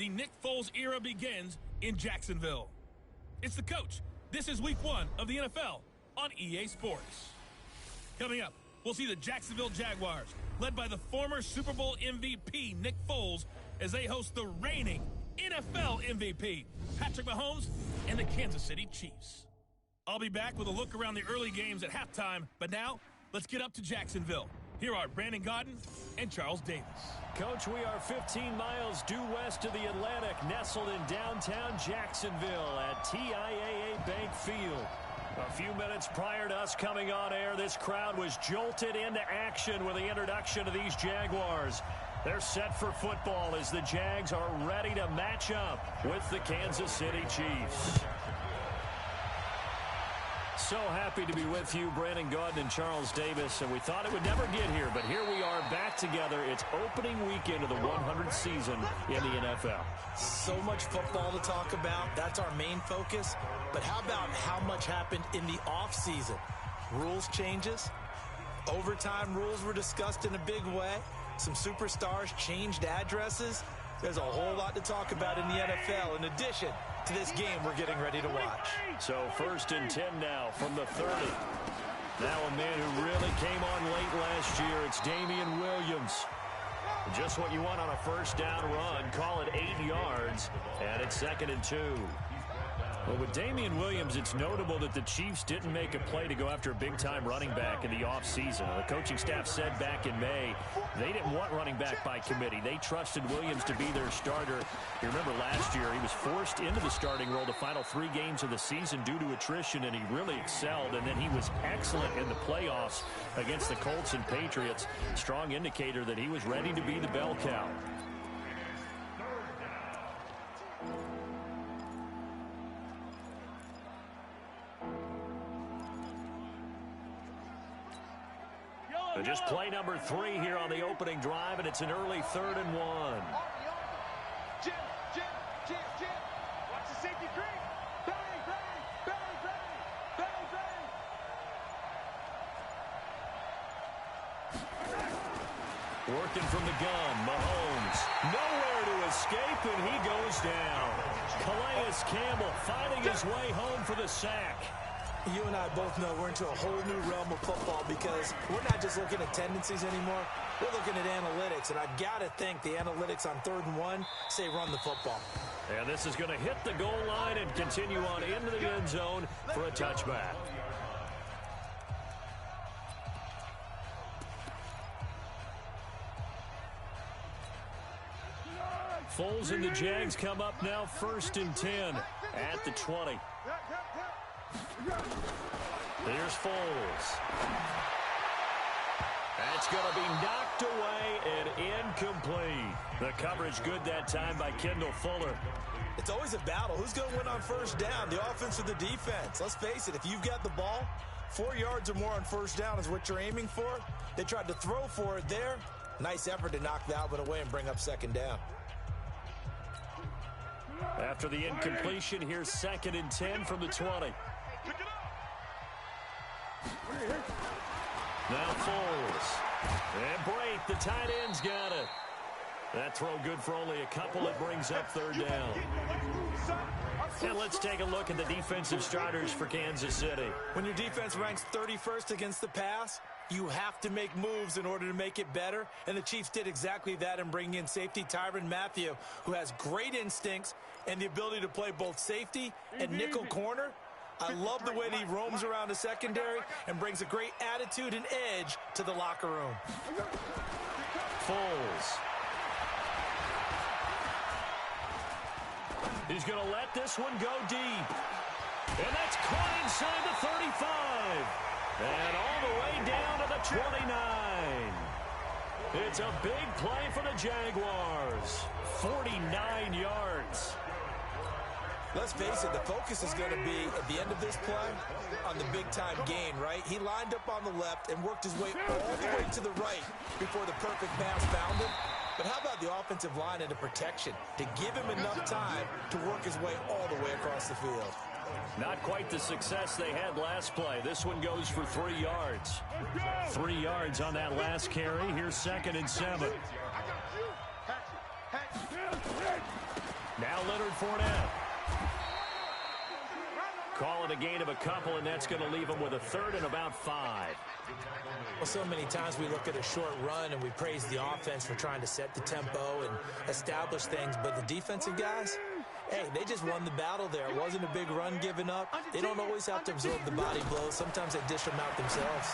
the Nick Foles era begins in Jacksonville. It's the coach. This is week 1 of the NFL on EA Sports. Coming up, we'll see the Jacksonville Jaguars, led by the former Super Bowl MVP Nick Foles, as they host the reigning NFL MVP Patrick Mahomes and the Kansas City Chiefs. I'll be back with a look around the early games at halftime, but now, let's get up to Jacksonville. Here are Brandon Godden and Charles Davis. Coach, we are 15 miles due west of the Atlantic, nestled in downtown Jacksonville at TIAA Bank Field. A few minutes prior to us coming on air, this crowd was jolted into action with the introduction of these Jaguars. They're set for football as the Jags are ready to match up with the Kansas City Chiefs. So happy to be with you, Brandon Godden and Charles Davis, and we thought it would never get here, but here we are back together. It's opening weekend of the 100th season in the NFL. So much football to talk about. That's our main focus. But how about how much happened in the offseason? Rules changes. Overtime rules were discussed in a big way. Some superstars changed addresses. There's a whole lot to talk about in the NFL in addition to this game we're getting ready to watch. So 1st and 10 now from the 30. Now a man who really came on late last year. It's Damian Williams. Just what you want on a first down run. Call it 8 yards, and it's 2nd and 2. Well, with Damian Williams, it's notable that the Chiefs didn't make a play to go after a big-time running back in the offseason. The coaching staff said back in May they didn't want running back by committee. They trusted Williams to be their starter. You remember last year he was forced into the starting role the final 3 games of the season due to attrition, and he really excelled. And then he was excellent in the playoffs against the Colts and Patriots. Strong indicator that he was ready to be the bell cow. Just play number 3 here on the opening drive, and it's an early 3rd and 1. Jim. Watch the safety green. Bang, bang, bang, bang, bang, bang. Working from the gun, Mahomes. Nowhere to escape, and he goes down. Calais Campbell finding his way home for the sack. You and I both know we're into a whole new realm of football because we're not just looking at tendencies anymore. We're looking at analytics, and I've got to think the analytics on 3rd and 1 say run the football. And this is going to hit the goal line and continue on into the end zone for a touchback. Foles and the Jags come up now 1st and 10 at the 20. Here's Foles. That's going to be knocked away and incomplete. The coverage good that time by Kendall Fuller. It's always a battle. Who's going to win on 1st down, the offense or the defense? Let's face it, if you've got the ball, 4 yards or more on 1st down is what you're aiming for. They tried to throw for it there. Nice effort to knock that one away and bring up 2nd down. After the incompletion, here's 2nd and 10 from the 20. Now Foles. And break. The tight end's got it. That throw good for only a couple. It brings up 3rd down. And let's take a look at the defensive starters for Kansas City. When your defense ranks 31st against the pass, you have to make moves in order to make it better. And the Chiefs did exactly that in bringing in safety Tyrann Mathieu, who has great instincts and the ability to play both safety and nickel corner. I love the way that he roams around the secondary and brings a great attitude and edge to the locker room. Foles. He's going to let this one go deep. And that's caught inside the 35. And all the way down to the 29. It's a big play for the Jaguars. 49 yards. Let's face it, the focus is going to be, at the end of this play, on the big-time gain, right? He lined up on the left and worked his way all the way to the right before the perfect pass found him. But how about the offensive line and the protection to give him enough time to work his way all the way across the field? Not quite the success they had last play. This one goes for 3 yards. 3 yards on that last carry. Here's 2nd and 7. Leonard Fournette. Call it a gain of a couple, and that's going to leave him with a third and about 5. Well, so many times we look at a short run and we praise the offense for trying to set the tempo and establish things, but the defensive guys, hey, they just won the battle there. It wasn't a big run given up. They don't always have to absorb the body blows. Sometimes they dish them out themselves.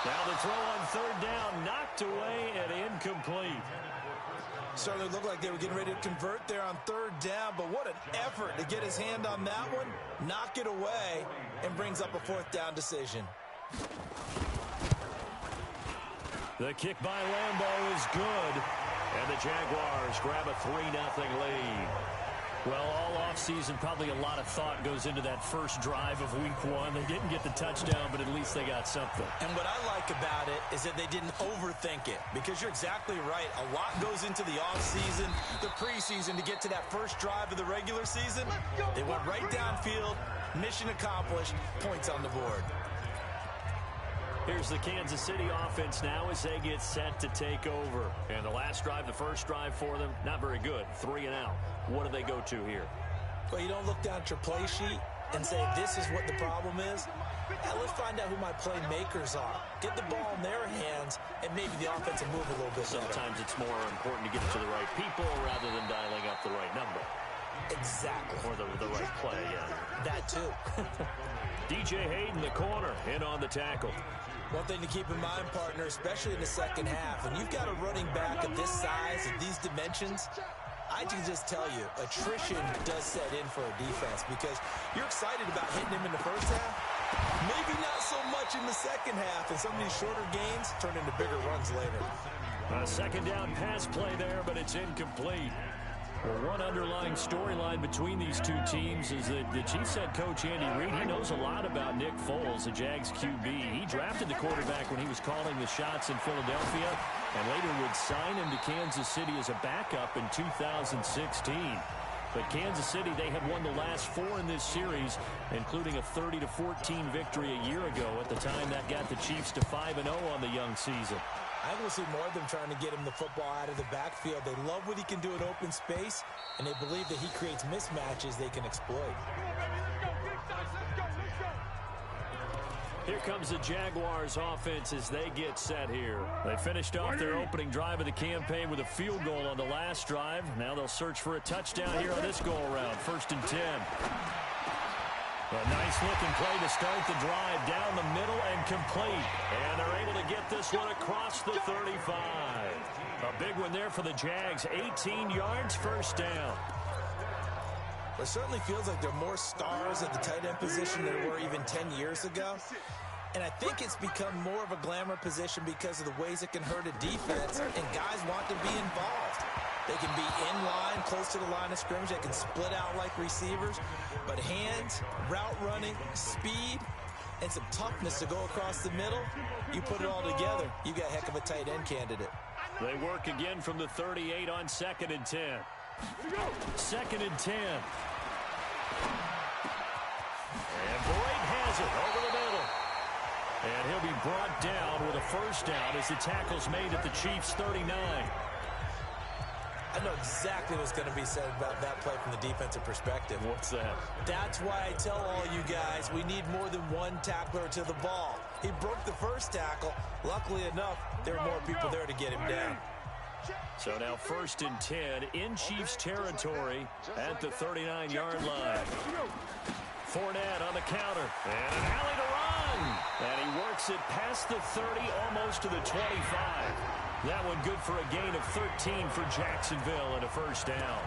Now the throw on third down, knocked away and incomplete. Certainly looked like they were getting ready to convert there on third down, but what an effort to get his hand on that one, knock it away, and brings up a fourth down decision. The kick by Lambeau is good, and the Jaguars grab a 3-0 lead. Well, all offseason, probably a lot of thought goes into that first drive of week 1. They didn't get the touchdown, but at least they got something. And what I like about it is that they didn't overthink it, because you're exactly right. A lot goes into the offseason, the preseason, to get to that first drive of the regular season. They went right downfield, mission accomplished, points on the board. Here's the Kansas City offense now as they get set to take over. And the last drive, the first drive for them, not very good. 3 and out. What do they go to here? Well, you don't look down at your play sheet and say, this is what the problem is. Now, let's find out who my playmakers are. Get the ball in their hands, and maybe the offense will move a little bit better. Sometimes it's more important to get it to the right people rather than dialing up the right number. Exactly. Or the right play, yeah. That too. DJ Hayden, the corner, in on the tackle. One thing to keep in mind, partner, especially in the second half, when you've got a running back of this size, of these dimensions, I can just tell you, attrition does set in for a defense, because you're excited about hitting him in the first half, maybe not so much in the second half, and some of these shorter gains turn into bigger runs later. A second down pass play there, but it's incomplete. Well, one underlying storyline between these two teams is that the Chiefs head coach Andy Reid, he knows a lot about Nick Foles, the Jags QB. He drafted the quarterback when he was calling the shots in Philadelphia and later would sign him to Kansas City as a backup in 2016. But Kansas City, they had won the last 4 in this series, including a 30-14 victory a year ago. At the time, that got the Chiefs to 5-0 on the young season. I think we'll see more of them trying to get him the football out of the backfield. They love what he can do in open space, and they believe that he creates mismatches they can exploit. Here comes the Jaguars offense as they get set here. They finished off their opening drive of the campaign with a field goal on the last drive. Now they'll search for a touchdown here on this go-around. 1st and 10. A nice-looking play to start the drive down the middle and complete. And they're able to get this one across the 35. A big one there for the Jags. 18 yards, 1st down. It certainly feels like there are more stars at the tight end position than there were even 10 years ago. And I think it's become more of a glamour position because of the ways it can hurt a defense, and guys want to be involved. They can be in line, close to the line of scrimmage. They can split out like receivers. But hands, route running, speed, and some toughness to go across the middle, you put it all together, you got a heck of a tight end candidate. They work again from the 38 on 2nd and 10. 2nd and 10. And Boyd has it over the middle. And he'll be brought down with a 1st down as the tackle's made at the Chiefs' 39. I know exactly what's going to be said about that play from the defensive perspective. What's that? That's why I tell all you guys we need more than one tackler to the ball. He broke the first tackle. Luckily enough, there were more people there to get him down. So now 1st and 10 in Chiefs territory at the 39-yard line. Fournette on the counter. And an alley to run. And he works it past the 30, almost to the 25. That one good for a gain of 13 for Jacksonville and a 1st down.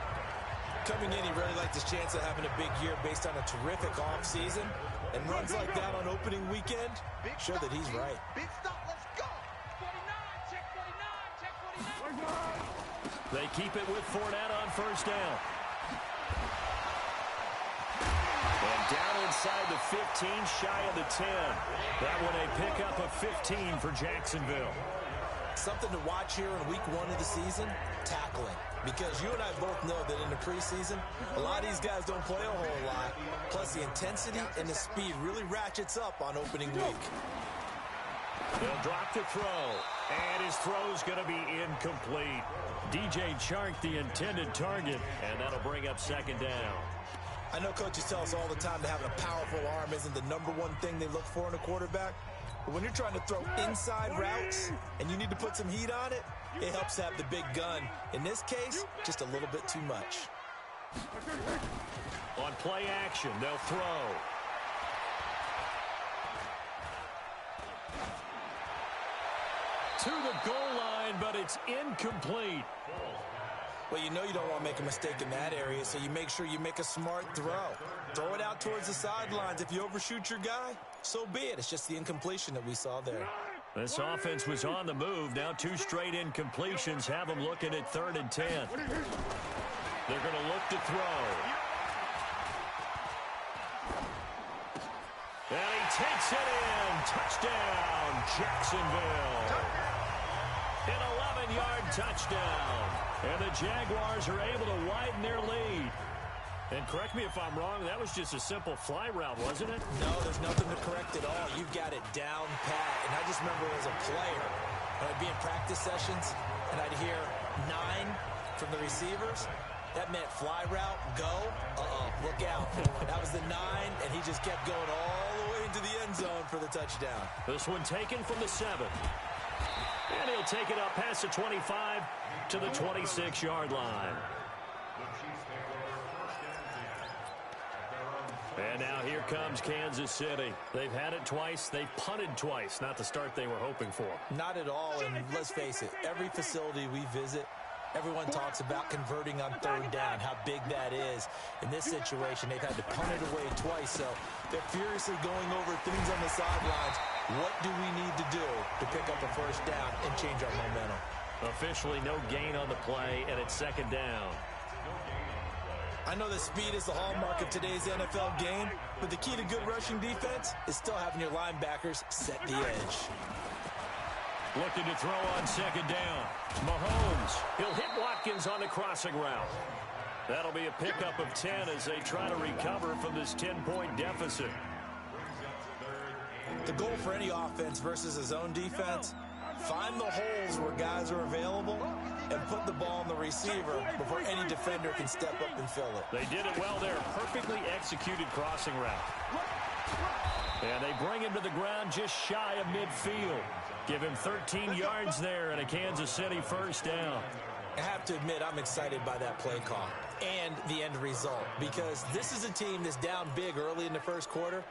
Coming in, he really liked his chance of having a big year based on a terrific offseason. And runs like that on opening weekend show that he's right. Big stop, let's go. 49, check 49, check 49. They keep it with Fournette on 1st down. And down inside the 15, shy of the 10. That one a pickup of 15 for Jacksonville. Something to watch here in week 1 of the season, tackling. Because you and I both know that in the preseason, a lot of these guys don't play a whole lot. Plus, the intensity and the speed really ratchets up on opening week. He'll drop the throw. And his throw's going to be incomplete. DJ Chark, the intended target, and that'll bring up second down. I know coaches tell us all the time that having a powerful arm isn't the #1 thing they look for in a quarterback. But when you're trying to throw inside routes and you need to put some heat on it, it helps to have the big gun. In this case, just a little bit too much. On play action, they'll throw. To the goal line, but it's incomplete. Well, you know you don't want to make a mistake in that area, so you make sure you make a smart throw. Throw it out towards the sidelines. If you overshoot your guy, so be it. It's just the incompletion that we saw there. This offense was on the move. Now 2 straight incompletions have them looking at 3rd and 10. They're going to look to throw. And he takes it in. Touchdown, Jacksonville. An 11-yard touchdown. And the Jaguars are able to widen their lead. And correct me if I'm wrong, that was just a simple fly route, wasn't it? No, there's nothing to correct at all. You've got it down pat. And I just remember as a player, when I'd be in practice sessions, and I'd hear 9 from the receivers, that meant fly route, go, look out. That was the 9, and he just kept going all the way into the end zone for the touchdown. This one taken from the 7. And he'll take it up past the 25 to the 26-yard line. And now here comes Kansas City. They've had it twice. They've punted twice. Not the start they were hoping for. Not at all, and let's face it, every facility we visit, everyone talks about converting on 3rd down, how big that is. In this situation, they've had to punt it away twice, so they're furiously going over things on the sidelines. What do we need to do to pick up a 1st down and change our momentum? Officially no gain on the play, and it's 2nd down. I know that speed is the hallmark of today's NFL game, but the key to good rushing defense is still having your linebackers set the edge. Looking to throw on 2nd down. Mahomes, he'll hit Watkins on the crossing route. That'll be a pickup of 10 as they try to recover from this 10-point deficit. The goal for any offense versus a zone defense, find the holes where guys are available and put the ball on the receiver before any defender can step up and fill it. They did it well there. Perfectly executed crossing route. And they bring him to the ground just shy of midfield. Give him 13 yards there and a Kansas City 1st down. I have to admit, I'm excited by that play call and the end result, because this is a team that's down big early in the 1st quarter,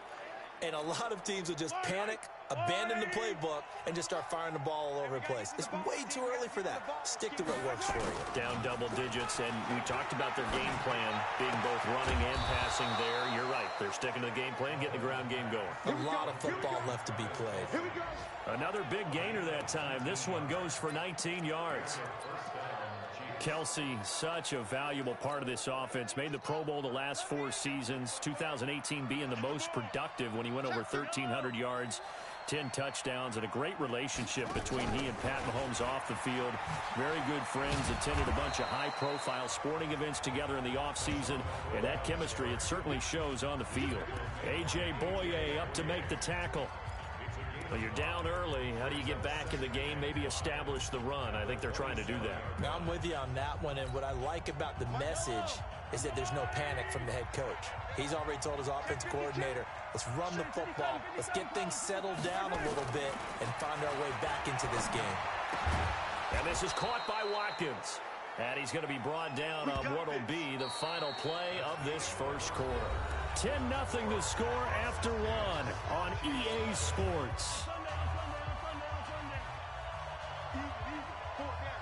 and a lot of teams will just panic, abandon the playbook, and just start firing the ball all over the place. It's way too early for that. Stick to what works for you. Down double digits, and we talked about their game plan being both running and passing there. You're right. They're sticking to the game plan, getting the ground game going. A lot of football left to be played. Another big gainer that time. This one goes for 19 yards. Kelsey, such a valuable part of this offense. Made the Pro Bowl the last 4 seasons. 2018 being the most productive when he went over 1,300 yards, 10 touchdowns, and a great relationship between he and Pat Mahomes off the field. Very good friends. Attended a bunch of high-profile sporting events together in the offseason. And that chemistry, it certainly shows on the field. A.J. Boye up to make the tackle. Well, you're down early. How do you get back in the game, maybe establish the run? I think they're trying to do that. Now, I'm with you on that one, and what I like about the message is that there's no panic from the head coach. He's already told his offensive coordinator, let's run the football, let's get things settled down a little bit and find our way back into this game. And this is caught by Watkins. And he's going to be brought down on what will be the final play of this 1st quarter. 10-0 to score after 1 on EA Sports.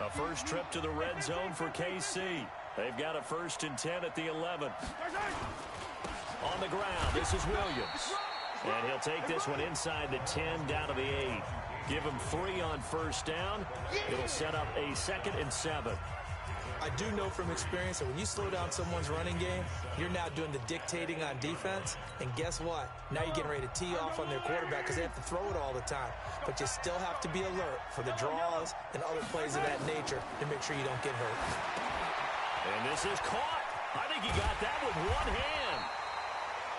A first trip to the red zone for KC. They've got a 1st and 10 at the 11. On the ground, this is Williams. And he'll take this one inside the 10 down to the 8. Give him 3 on 1st down. It'll set up a 2nd and 7. I do know from experience that when you slow down someone's running game, you're now doing the dictating on defense. And guess what? Now you're getting ready to tee off on their quarterback because they have to throw it all the time. But you still have to be alert for the draws and other plays of that nature to make sure you don't get hurt. And this is caught. I think he got that with one hand.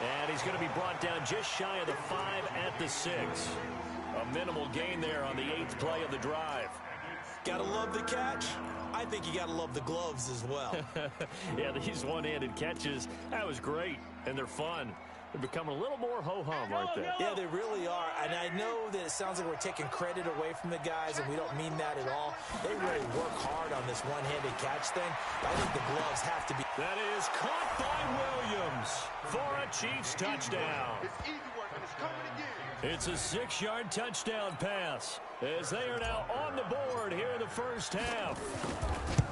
And he's going to be brought down just shy of the 5 at the 6. A minimal gain there on the 8th play of the drive. Gotta love the catch. I think you gotta love the gloves as well. Yeah, these one-handed catches, that was great, and they're fun. They're becoming a little more ho-hum, aren't they? Yeah, they really are. And I know that it sounds like we're taking credit away from the guys, and we don't mean that at all. They really work hard on this one-handed catch thing. I think the gloves have to be. That is caught by Williams for a Chiefs touchdown. It's easy work, and it's coming again. It's a 6-yard touchdown pass as they are now on the board here in the first half.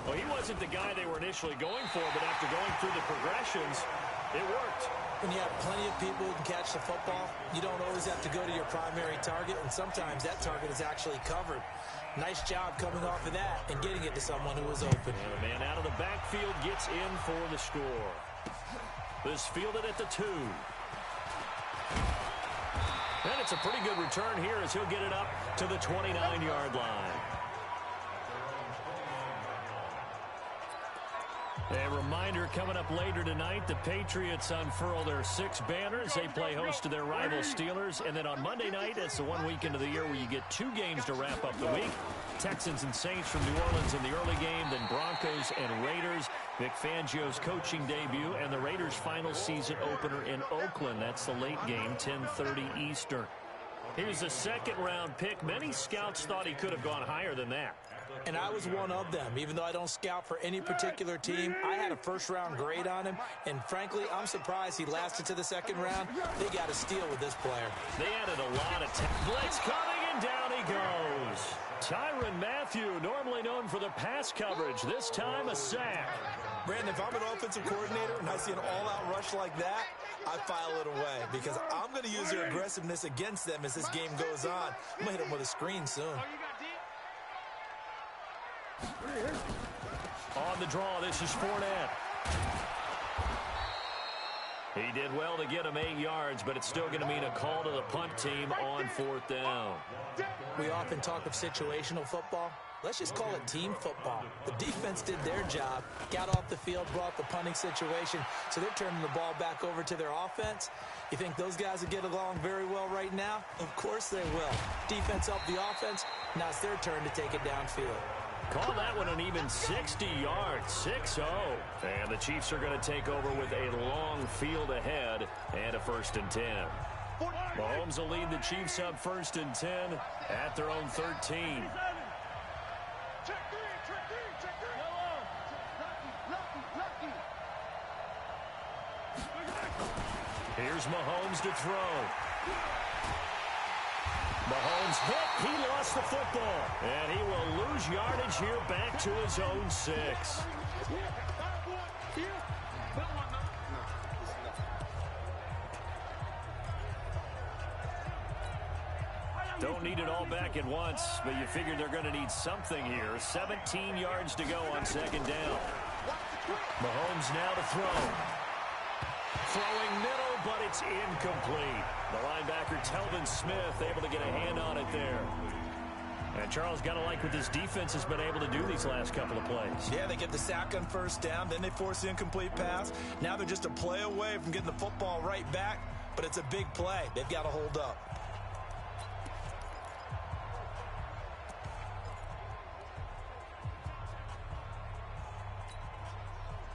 Well, he wasn't the guy they were initially going for, but after going through the progressions, it worked. When you have plenty of people who can catch the football, you don't always have to go to your primary target, and sometimes that target is actually covered. Nice job coming off of that and getting it to someone who was open. And the man out of the backfield gets in for the score. This fielded at the 2. And it's a pretty good return here as he'll get it up to the 29-yard line. A reminder coming up later tonight, the Patriots unfurl their 6 banners. They play host to their rival Steelers. And then on Monday night, it's the one weekend of the year where you get 2 games to wrap up the week. Texans and Saints from New Orleans in the early game, then Broncos and Raiders. Vic Fangio's coaching debut and the Raiders' final season opener in Oakland. That's the late game, 10:30 Eastern. He was a second-round pick. Many scouts thought he could have gone higher than that. And I was one of them. Even though I don't scout for any particular team, I had a first-round grade on him. And frankly, I'm surprised he lasted to the second round. They got a steal with this player. They added a lot of blitz coming, and down he goes. Tyrann Mathieu, normally known for the pass coverage, this time a sack. Brandon, if I'm an offensive coordinator and I see an all-out rush like that, I file it away because I'm going to use their aggressiveness against them as this game goes on. I'm going to hit them with a screen soon. On the draw, this is Fournette. He did well to get him 8 yards, but it's still going to mean a call to the punt team on 4th down. We often talk of situational football. Let's just call it team football. The defense did their job, got off the field, brought the punting situation, so they're turning the ball back over to their offense. You think those guys will get along very well right now? Of course they will. Defense up the offense. Now it's their turn to take it downfield. Call that one an even 60 yards, 6-0. And the Chiefs are going to take over with a long field ahead and a 1st and 10. Mahomes will lead the Chiefs up 1st and 10 at their own 13. Here's Mahomes to throw. Mahomes hit. He lost the football. And he will lose yardage here back to his own 6. Don't need it all back at once, but you figure they're going to need something here. 17 yards to go on 2nd down. Mahomes now to throw. Throwing middle, but it's incomplete. The linebacker, Telvin Smith, able to get a hand on it there. And Charles, got to like what this defense has been able to do these last couple of plays. Yeah, they get the sack on 1st down, then they force the incomplete pass. Now they're just a play away from getting the football right back, but it's a big play. They've got to hold up.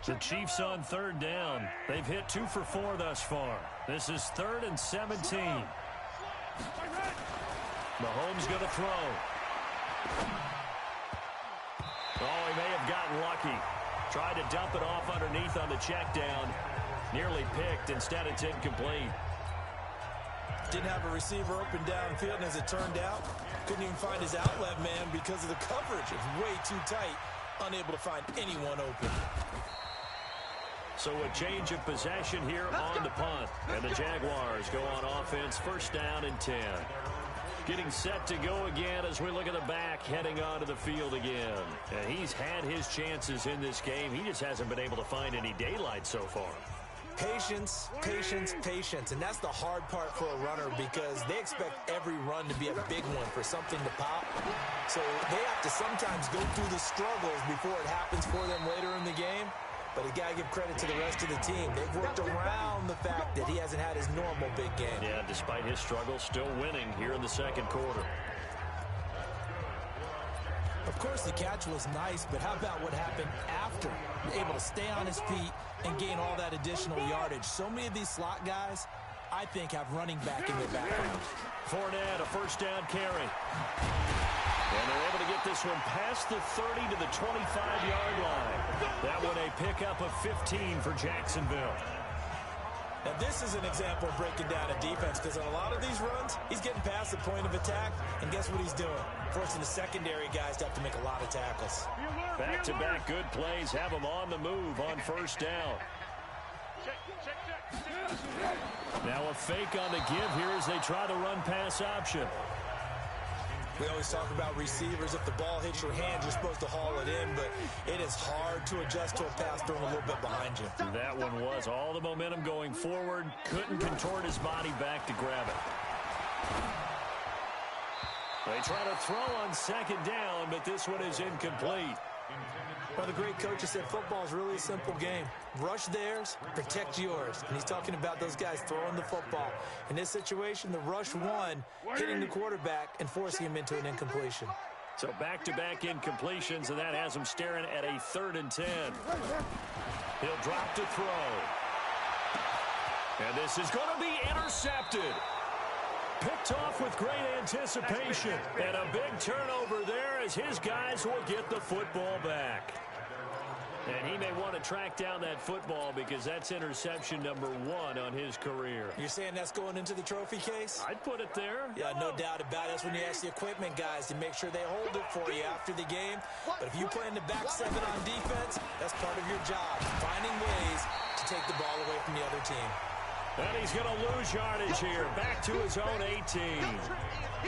The Chiefs on 3rd down. They've hit 2 for 4 thus far. This is 3rd and 17. Mahomes going to throw. Oh, he may have gotten lucky. Tried to dump it off underneath on the check down. Nearly picked. Instead, it's incomplete. Didn't have a receiver open downfield, and as it turned out, couldn't even find his outlet man because of the coverage. It's way too tight. Unable to find anyone open. So a change of possession here on the punt. And the Jaguars go on offense, 1st down and 10. Getting set to go again as we look at the back, heading onto the field again. And he's had his chances in this game. He just hasn't been able to find any daylight so far. Patience, patience, patience. And that's the hard part for a runner because they expect every run to be a big one for something to pop. So they have to sometimes go through the struggles before it happens for them later in the game. But you got to give credit to the rest of the team. They've worked around the fact that he hasn't had his normal big game. Yeah, despite his struggles, still winning here in the 2nd quarter. Of course, the catch was nice, but how about what happened after? Able to stay on his feet and gain all that additional yardage. So many of these slot guys, I think, have running back in their background. Fournette, a first down carry. And they're able to get this one past the 30 to the 25-yard line. That one a pickup of 15 for Jacksonville. Now, this is an example of breaking down a defense, because on a lot of these runs, he's getting past the point of attack, and guess what he's doing? Forcing the secondary guys to have to make a lot of tackles. Back-to-back good plays have them on the move on first down. Now a fake on the give here as they try the run-pass option. We always talk about receivers. If the ball hits your hand, you're supposed to haul it in, but it is hard to adjust to a pass thrown a little bit behind you. That one was all the momentum going forward. Couldn't contort his body back to grab it. They try to throw on second down, but this one is incomplete. Well, the great coach has said football is really a simple game. Rush theirs, protect yours. And he's talking about those guys throwing the football. In this situation, the rush won, hitting the quarterback and forcing him into an incompletion. So back-to-back incompletions, and that has him staring at a 3rd and 10. He'll drop to throw. And this is going to be intercepted. Picked off with great anticipation. And a big turnover there as his guys will get the football back. And he may want to track down that football because that's interception number 1 on his career. You're saying that's going into the trophy case? I'd put it there. Yeah, no doubt about it. That's when you ask the equipment guys to make sure they hold it for you after the game. But if you play in the back 7 on defense, that's part of your job, finding ways to take the ball away from the other team. And he's going to lose yardage here. Back to his own 18.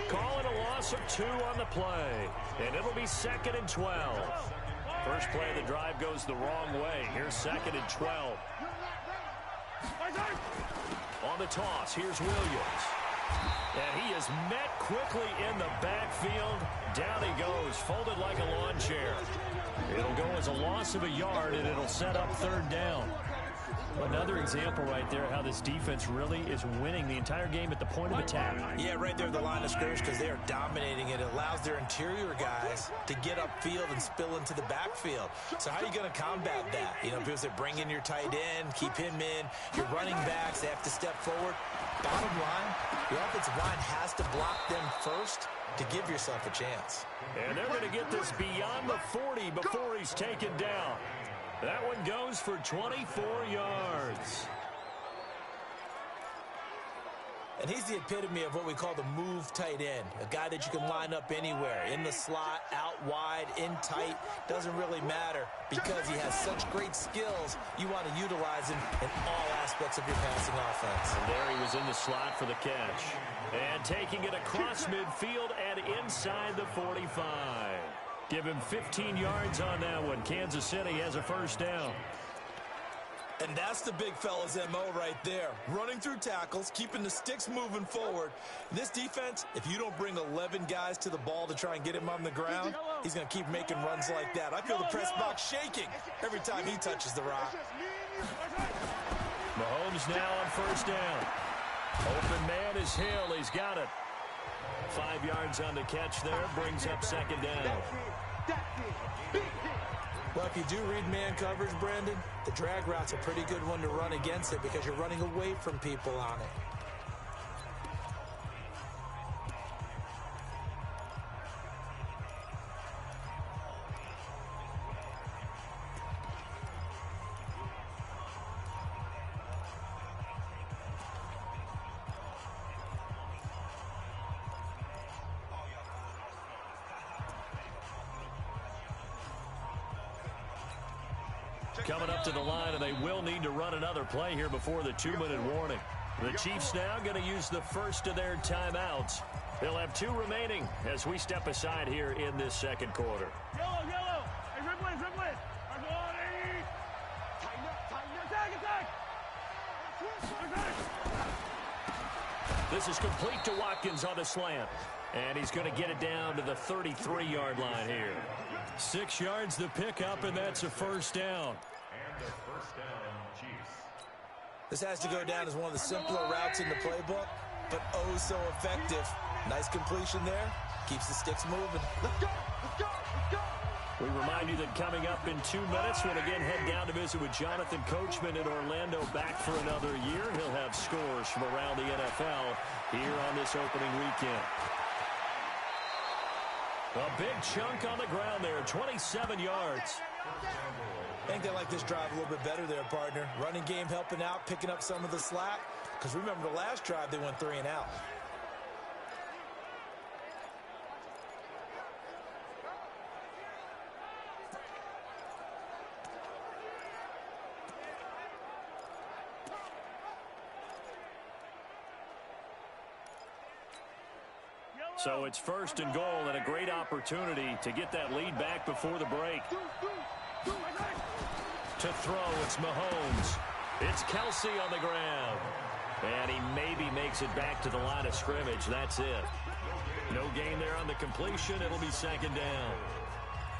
Calling a loss of 2 on the play. And it'll be 2nd and 12. First play of the drive goes the wrong way. Here's 2nd and 12. On the toss, here's Williams. And he is met quickly in the backfield. Down he goes, folded like a lawn chair. It'll go as a loss of a yard, and it'll set up 3rd down. Another example right there how this defense really is winning the entire game at the point of attack. Yeah, right there at the line of scrimmage, because they are dominating it. It allows their interior guys to get upfield and spill into the backfield. So how are you going to combat that? You know, because they bring in your tight end, keep him in. Your running backs, they have to step forward. Bottom line, the offensive line has to block them first to give yourself a chance. And they're going to get this beyond the 40 before he's taken down. That one goes for 24 yards. And he's the epitome of what we call the move tight end, a guy that you can line up anywhere, in the slot, out wide, in tight, doesn't really matter because he has such great skills. You want to utilize him in all aspects of your passing offense. And there he was in the slot for the catch. And taking it across midfield and inside the 45. Give him 15 yards on that one. Kansas City has a first down. And that's the big fella's MO right there. Running through tackles, keeping the sticks moving forward. This defense, if you don't bring 11 guys to the ball to try and get him on the ground, he's going to keep making runs like that. I feel the press box shaking every time he touches the rock. Mahomes now on first down. Open man is Hill. He's got it. 5 yards on the catch there. Brings up 2nd down. Well, if you do read man coverage, Brandon, the drag route's a pretty good one to run against it because you're running away from people on it. Coming up to the line, and they will need to run another play here before the 2-minute warning. The Chiefs now going to use the first of their timeouts. They'll have 2 remaining as we step aside here in this 2nd quarter. Yellow. Hey, red one. Attack. This is complete to Watkins on the slant. And he's going to get it down to the 33-yard line here. 6 yards the pickup, and that's a first down. This has to go down as one of the simpler routes in the playbook, but oh so effective. Nice completion there. Keeps the sticks moving. Let's go! Let's go! Let's go! We remind you that coming up in 2 minutes, we'll again head down to visit with Jonathan Coachman in Orlando, back for another year. He'll have scores from around the NFL here on this opening weekend. A big chunk on the ground there, 27 yards. I think they like this drive a little bit better there, partner. Running game helping out, picking up some of the slack. Because remember the last drive, they went 3 and out. So it's 1st and goal, and a great opportunity to get that lead back before the break. To throw, it's Mahomes. It's Kelsey on the ground. And he maybe makes it back to the line of scrimmage. That's it. No gain there on the completion. It'll be 2nd down.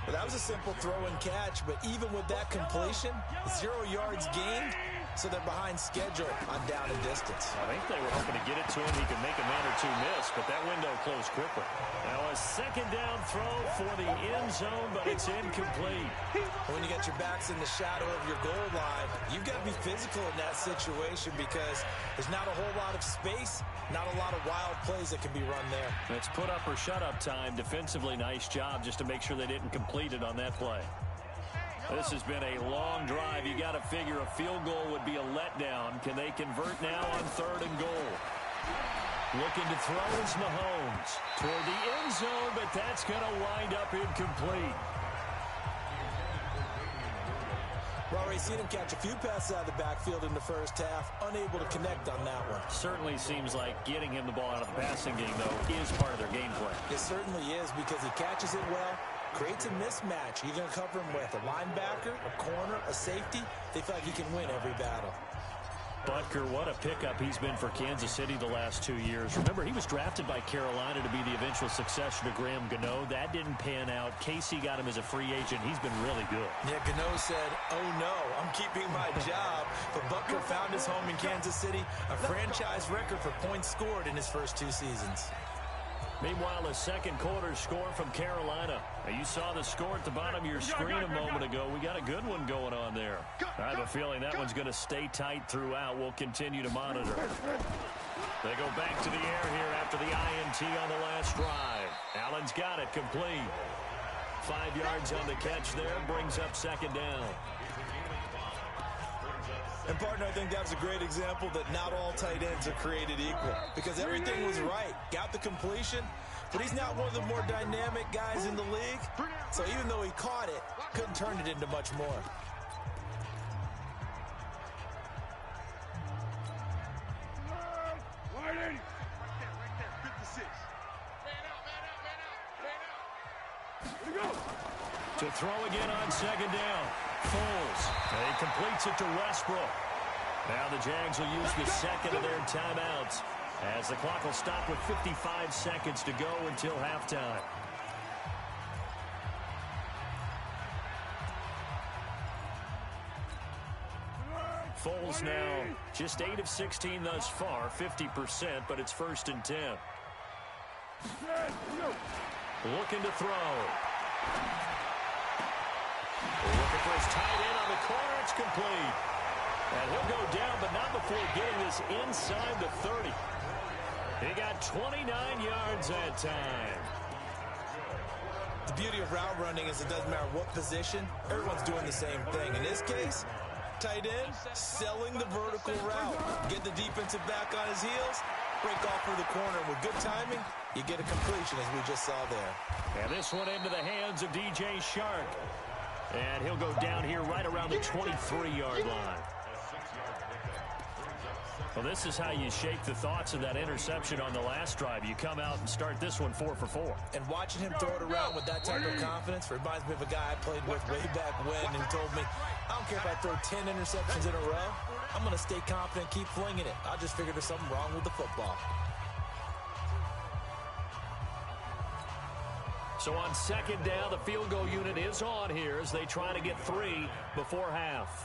Well, that was a simple throw and catch, but even with that completion, 0 yards gained, so they're behind schedule on down and distance. I think they were hoping to get it to him. He could make a man or two miss, but that window closed quickly. Now a 2nd down throw for the end zone, but it's incomplete. When you get your backs in the shadow of your goal line, you've got to be physical in that situation because there's not a whole lot of space, not a lot of wild plays that can be run there. It's put up or shut up time. Defensively, nice job just to make sure they didn't complete it on that play. This has been a long drive. You got to figure a field goal would be a letdown. Can they convert now on 3rd and goal? Looking to throw is Mahomes toward the end zone, but that's going to wind up incomplete. We've already seen him catch a few passes out of the backfield in the first half, unable to connect on that one. Certainly seems like getting him the ball out of the passing game, though, is part of their game plan. It certainly is because he catches it well, creates a mismatch. You're going to cover him with a linebacker, a corner, a safety. They feel like he can win every battle. Butker, what a pickup he's been for Kansas City the last 2 years. Remember, he was drafted by Carolina to be the eventual successor to Graham Gano. That didn't pan out. Casey got him as a free agent. He's been really good. Yeah, Gano said, oh no, I'm keeping my job. But Butker found his home in Kansas City, a franchise record for points scored in his first 2 seasons. Meanwhile, a 2nd quarter score from Carolina. Now, you saw the score at the bottom of your screen a moment ago. We got a good one going on there. I have a feeling that one's going to stay tight throughout. We'll continue to monitor. They go back to the air here after the INT on the last drive. Allen's got it complete. 5 yards on the catch there, brings up 2nd down. And, partner, I think that was a great example that not all tight ends are created equal because everything was right. Got the completion, but he's not one of the more dynamic guys in the league. So even though he caught it, couldn't turn it into much more. Right there, 56. Man out. Here we go. To throw again on 2nd down. Foles. And he completes it to Westbrook. Now the Jags will use the 2nd of their timeouts as the clock will stop with 55 seconds to go until halftime. Foles now just 8 of 16 thus far, 50%, but it's 1st and 10. Looking to throw. Looking for his tight end on the corner. It's complete. And he'll go down, but not before getting this inside the 30. He got 29 yards that time. The beauty of route running is it doesn't matter what position. Everyone's doing the same thing. In this case, tight end selling the vertical route. Get the defensive back on his heels. Break off through the corner. With good timing, you get a completion as we just saw there. And this one into the hands of DJ Shark. And he'll go down here right around the 23-yard line. Well, this is how you shake the thoughts of that interception on the last drive. You come out and start this one 4 for 4. And watching him throw it around with that type of confidence reminds me of a guy I played with way back when, and he told me, I don't care if I throw 10 interceptions in a row. I'm going to stay confident, keep flinging it. I just figured there's something wrong with the football. So on 2nd down, the field goal unit is on here as they try to get 3 before half.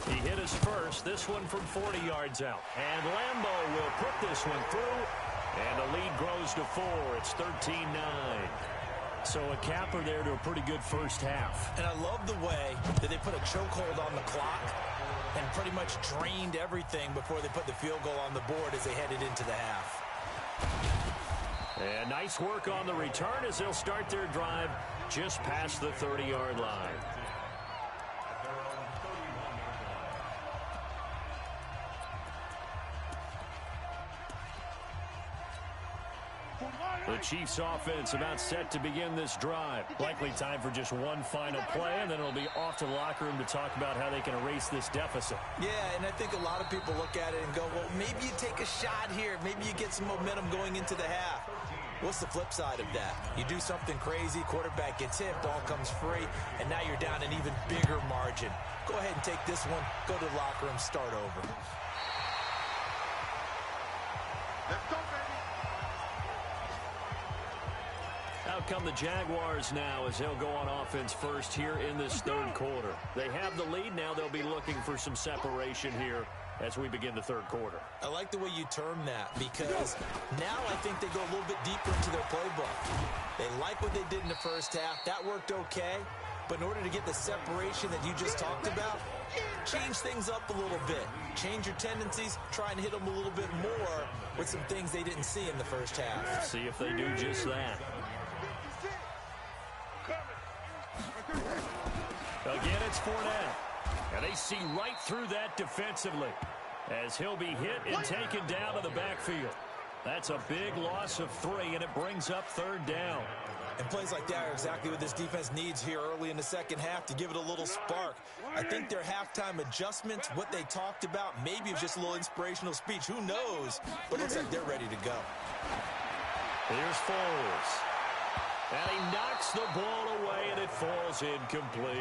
He hit his first, this one from 40 yards out. And Lambeau will put this one through And the lead grows to 4. It's 13-9. So a capper there to a pretty good first half. And I love the way that they put a chokehold on the clock and pretty much drained everything before they put the field goal on the board as they headed into the half. And nice work on the return as they'll start their drive just past the 30-yard line. The Chiefs offense about set to begin this drive. Likely time for just one final play, and then it'll be off to the locker room to talk about how they can erase this deficit. Yeah, and I think a lot of people look at it and go, well, maybe you take a shot here. Maybe you get some momentum going into the half. What's the flip side of that? You do something crazy, quarterback gets hit, ball comes free, and now you're down an even bigger margin. Go ahead and take this one, go to the locker room, start over. Let's go, baby. Out come the Jaguars now as they'll go on offense first here in this third quarter. They have the lead. Now they'll be looking for some separation here as we begin the third quarter. I like the way you term that because now I think they go a little bit deeper into their playbook. They like what they did in the first half. That worked okay. But in order to get the separation that you just talked about, change things up a little bit. Change your tendencies, try and hit them a little bit more with some things they didn't see in the first half. See if they do just that. Again, it's Fournette. And they see right through that defensively as he'll be hit and taken down to the backfield. That's a big loss of 3, and it brings up third down. And plays like that are exactly what this defense needs here early in the second half to give it a little spark. I think their halftime adjustments, what they talked about, maybe it's just a little inspirational speech. Who knows? But it looks like they're ready to go. Here's Foles. And he knocks the ball away, and it falls incomplete.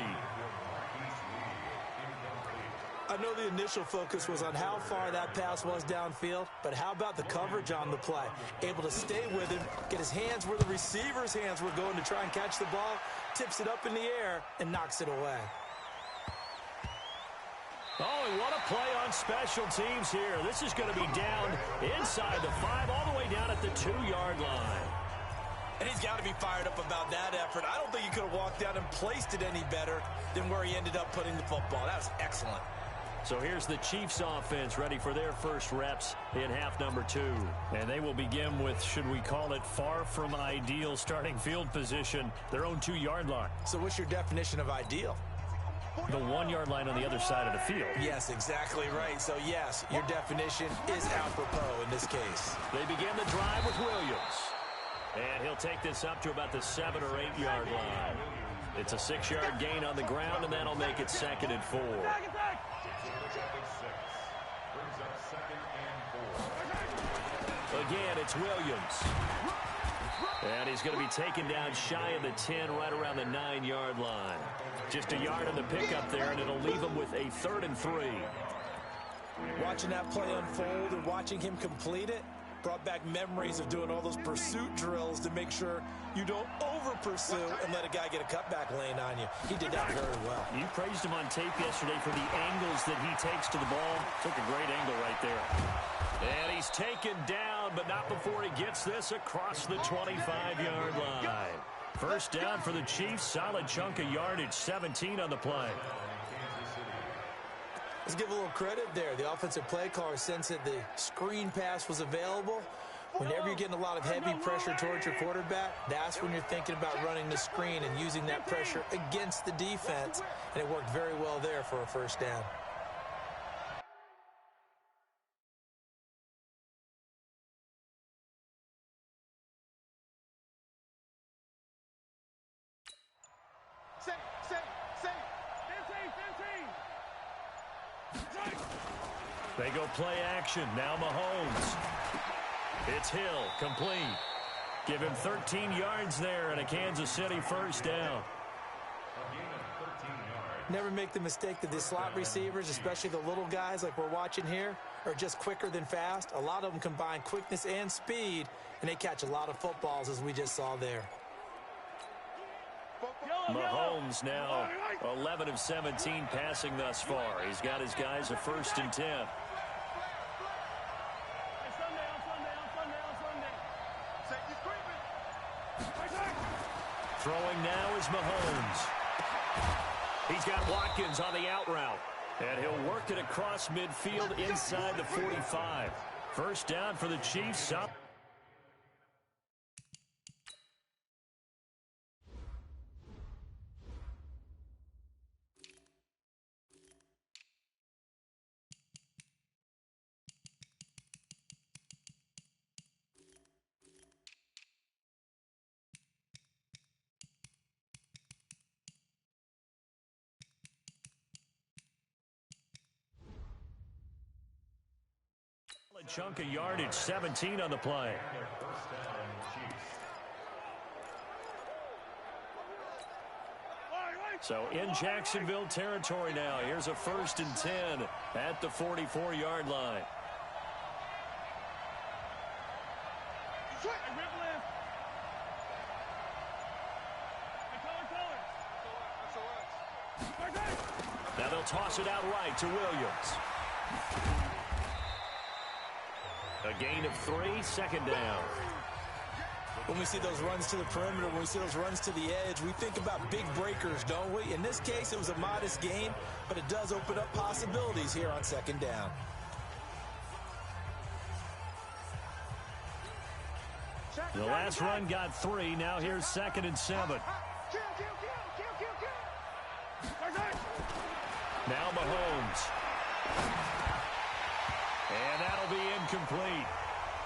I know the initial focus was on how far that pass was downfield, but how about the coverage on the play? Able to stay with him, get his hands where the receiver's hands were going to try and catch the ball, tips it up in the air, and knocks it away. Oh, and what a play on special teams here. This is going to be down inside the 5, all the way down at the 2-yard line. And he's got to be fired up about that effort. I don't think he could have walked down and placed it any better than where he ended up putting the football. That was excellent. So here's the Chiefs offense ready for their first reps in half number 2. And they will begin with, should we call it, far from ideal starting field position, their own 2-yard line. So what's your definition of ideal? The 1-yard line on the other side of the field. Yes, exactly right. So, yes, your definition is apropos in this case. They begin the drive with Williams. And he'll take this up to about the 7 or 8-yard line. It's a 6-yard gain on the ground, and that'll make it 2nd and 4. Again, it's Williams. And he's going to be taken down shy of the 10, right around the 9-yard line. Just a yard on the pickup there, and it'll leave him with a 3rd and 3. Watching that play unfold and watching him complete it brought back memories of doing all those pursuit drills to make sure you don't over-pursue and let a guy get a cutback lane on you. He did that very well. You praised him on tape yesterday for the angles that he takes to the ball. Took a great angle right there. And he's taken down, but not before he gets this across the 25-yard line. First down for the Chiefs. Solid chunk of yardage, 17 on the play. Let's give a little credit there. The offensive play caller sensed that the screen pass was available. Whenever you're getting a lot of heavy pressure towards your quarterback, that's when you're thinking about running the screen and using that pressure against the defense. And it worked very well there for a first down. They go play action. Now Mahomes. It's Hill, complete. Give him 13 yards there and a Kansas City first down. Never make the mistake that the slot receivers, especially the little guys like we're watching here, are just quicker than fast. A lot of them combine quickness and speed, and they catch a lot of footballs as we just saw there. Mahomes now 11 of 17 passing thus far. He's got his guys a 1st and 10. Throwing now is Mahomes. He's got Watkins on the out route. And he'll work it across midfield inside the 45. First down for the Chiefs. A chunk of yardage, 17 on the play. So in Jacksonville territory now. Here's a 1st and 10 at the 44-yard line. Now they'll toss it out right to Williams. A gain of 3, 2nd down. When we see those runs to the perimeter, when we see those runs to the edge, we think about big breakers, don't we? In this case, it was a modest gain, but it does open up possibilities here on 2nd down. The last run got 3. Now here's 2nd and 7. Now Mahomes. And that'll be incomplete.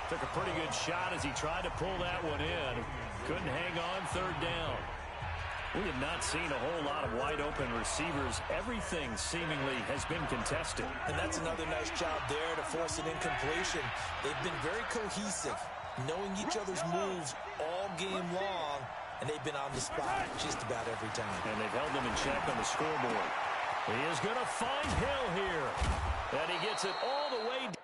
Took a pretty good shot as he tried to pull that one in. Couldn't hang on 3rd down. We have not seen a whole lot of wide-open receivers. Everything seemingly has been contested. And that's another nice job there to force an incompletion. They've been very cohesive, knowing each other's moves all game long, and they've been on the spot just about every time. And they've held them in check on the scoreboard. He is going to find Hill here. And he gets it all the way down.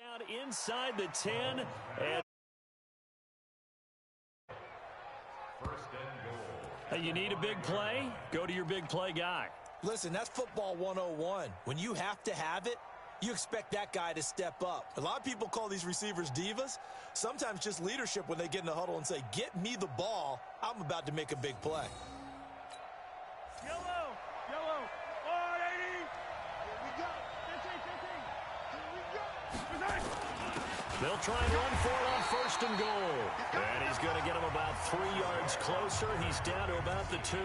Out inside the 10. And you need a big play? Go to your big play guy. Listen, that's football 101. When you have to have it, you expect that guy to step up. A lot of people call these receivers divas. Sometimes just leadership when they get in the huddle and say, get me the ball. I'm about to make a big play. Yellow. 180. Here we go. 15. Here we go. They'll try and run for it on 1st and goal. And he's going to get him about 3 yards closer. He's down to about the 2.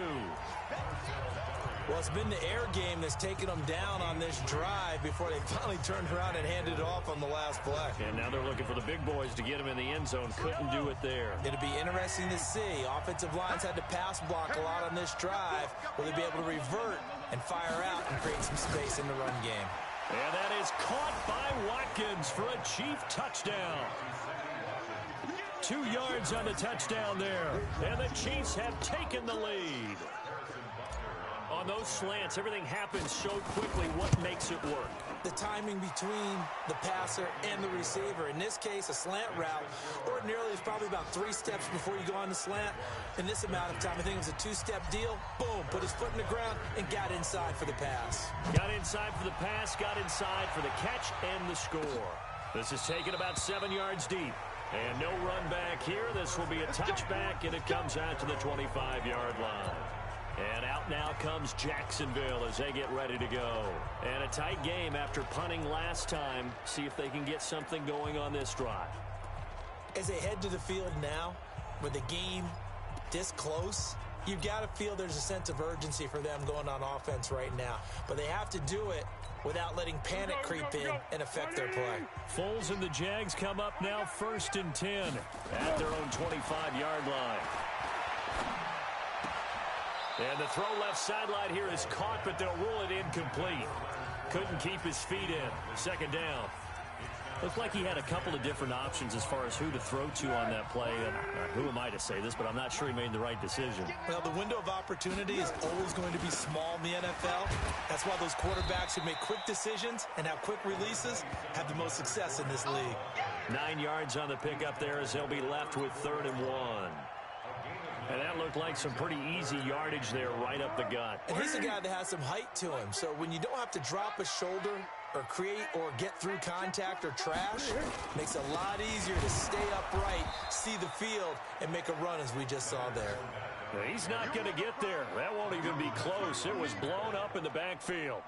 Well, it's been the air game that's taken them down on this drive before they finally turned around and handed it off on the last play. And now they're looking for the big boys to get him in the end zone. Couldn't do it there. It'll be interesting to see. Offensive lines had to pass block a lot on this drive. Will they be able to revert and fire out and create some space in the run game? And that is caught by Watkins for a Chief touchdown. 2 yards on the touchdown there. And the Chiefs have taken the lead. On those slants, everything happens so quickly. What makes it work? The timing between the passer and the receiver. In this case, a slant route ordinarily is probably about 3 steps before you go on the slant. In this amount of time, I think it was a 2-step deal. Boom, put his foot in the ground and got inside for the pass. Got inside for the pass, got inside for the catch and the score. This is taken about 7 yards deep. And no run back here. This will be a touchback, and it comes out to the 25-yard line. And out now comes Jacksonville as they get ready to go. And a tight game after punting last time. See if they can get something going on this drive. As they head to the field now, with the game this close, you've got to feel there's a sense of urgency for them going on offense right now. But they have to do it without letting panic creep in and affect their play. Foles and the Jags come up now 1st and 10 at their own 25-yard line. And the throw left sideline here is caught, but they'll rule it incomplete. Couldn't keep his feet in. 2nd down. Looked like he had a couple of different options as far as who to throw to on that play. Who am I to say this, but I'm not sure he made the right decision. Well, the window of opportunity is always going to be small in the NFL. That's why those quarterbacks who make quick decisions and have quick releases have the most success in this league. 9 yards on the pickup there as they'll be left with 3rd and 1. And that looked like some pretty easy yardage there right up the gut. And he's a guy that has some height to him. So when you don't have to drop a shoulder or create or get through contact or trash, makes it a lot easier to stay upright, see the field, and make a run as we just saw there. He's not going to get there. That won't even be close. It was blown up in the backfield.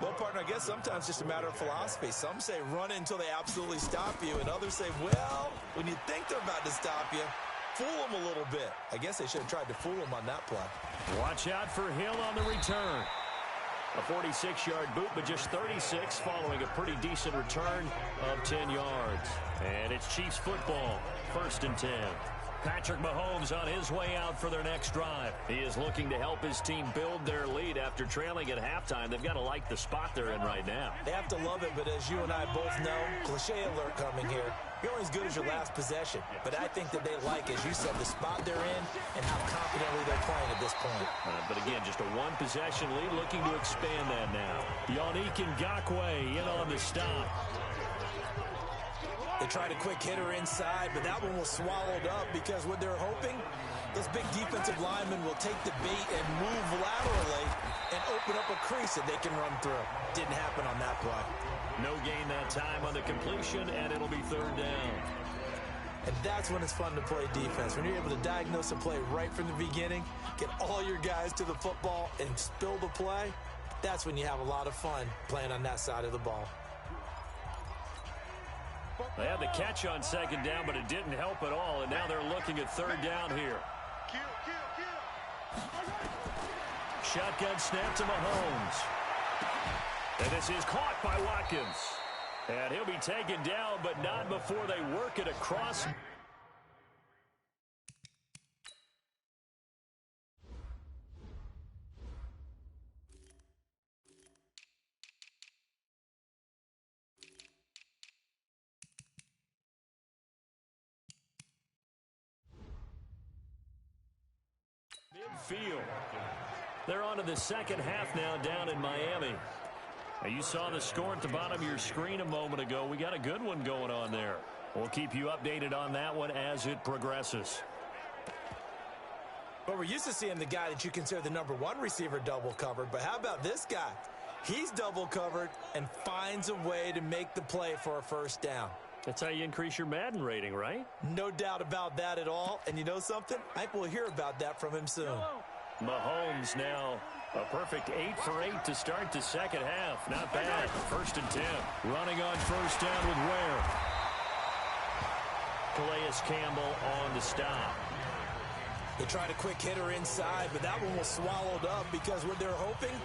Well, partner, I guess sometimes it's just a matter of philosophy. Some say run until they absolutely stop you, and others say, well, when you think they're about to stop you, fool them a little bit. I guess they should have tried to fool him on that play. Watch out for Hill on the return. A 46-yard boot, but just 36 following a pretty decent return of 10 yards. And it's Chiefs football, 1st and 10. Patrick Mahomes on his way out for their next drive. He is looking to help his team build their lead after trailing at halftime. They've got to like the spot they're in right now. They have to love it, but as you and I both know, cliche alert coming here. You're only as good as your last possession. But I think that they like, as you said, the spot they're in and how confidently they're playing at this point. But again, just a one-possession lead, looking to expand that now. Yannick Ngakoue in on the stop. They tried a quick hitter inside, but that one was swallowed up because what they're hoping, those big defensive linemen will take the bait and move laterally and open up a crease that they can run through. Didn't happen on that play. No gain that time on the completion, and it'll be 3rd down. And that's when it's fun to play defense. When you're able to diagnose a play right from the beginning, get all your guys to the football and spill the play, that's when you have a lot of fun playing on that side of the ball. They had the catch on 2nd down, but it didn't help at all, and now they're looking at 3rd down here. Shotgun snap to Mahomes. And this is caught by Watkins. And he'll be taken down, but not before they work it across. Midfield. They're on to the second half now down in Miami. Now, you saw the score at the bottom of your screen a moment ago. We got a good one going on there. We'll keep you updated on that one as it progresses. But we're used to seeing the guy that you consider the #1 receiver double covered. But how about this guy? He's double covered and finds a way to make the play for a first down. That's how you increase your Madden rating, right? No doubt about that at all. And you know something? I think we'll hear about that from him soon. Mahomes now a perfect 8 for 8 to start the second half. Not bad. 1st and 10. Running on first down with Ware. Calais Campbell on the stop. They tried a quick hitter inside, but that one was swallowed up because what they're hoping,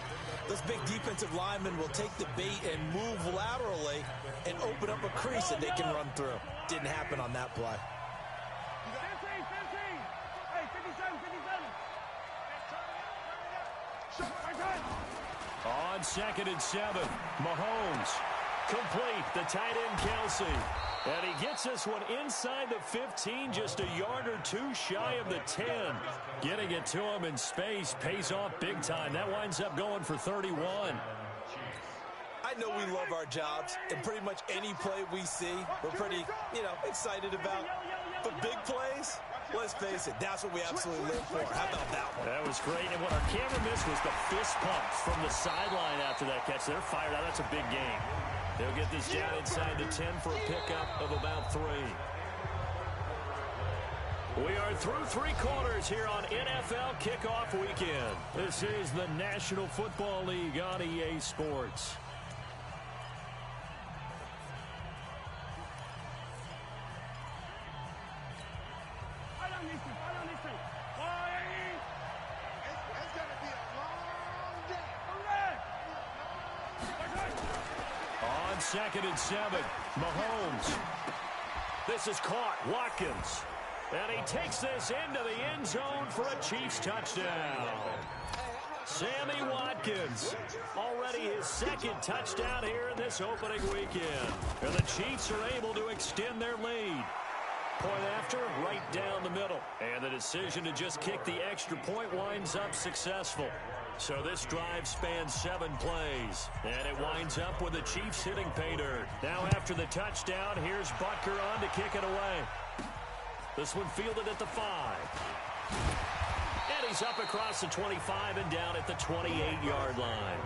this big defensive lineman will take the bait and move laterally and open up a crease that they can run through. Didn't happen on that play. 15. Hey, 57. On 2nd and 7, Mahomes complete, the tight end Kelsey. And he gets this one inside the 15, just a yard or two shy of the 10. Getting it to him in space pays off big time. That winds up going for 31. I know we love our jobs, and pretty much any play we see, we're pretty, excited about. But big plays, let's face it, that's what we absolutely live for. How about that one? That was great. And what our camera missed was the fist pump from the sideline after that catch. They're fired out. That's a big game. They'll get this down inside the 10 for a pickup of about 3. We are through 3 quarters here on NFL Kickoff Weekend. This is the National Football League on EA Sports. On 2nd and 7, Mahomes. This is caught. Watkins. And he takes this into the end zone for a Chiefs touchdown. Sammy Watkins. Already his 2nd touchdown here in this opening weekend. And the Chiefs are able to extend their lead. Point after, right down the middle. And the decision to just kick the extra point winds up successful. So this drive spans 7 plays. And it winds up with the Chiefs hitting pay dirt. Now after the touchdown, here's Butker on to kick it away. This one fielded at the 5. And he's up across the 25 and down at the 28-yard line.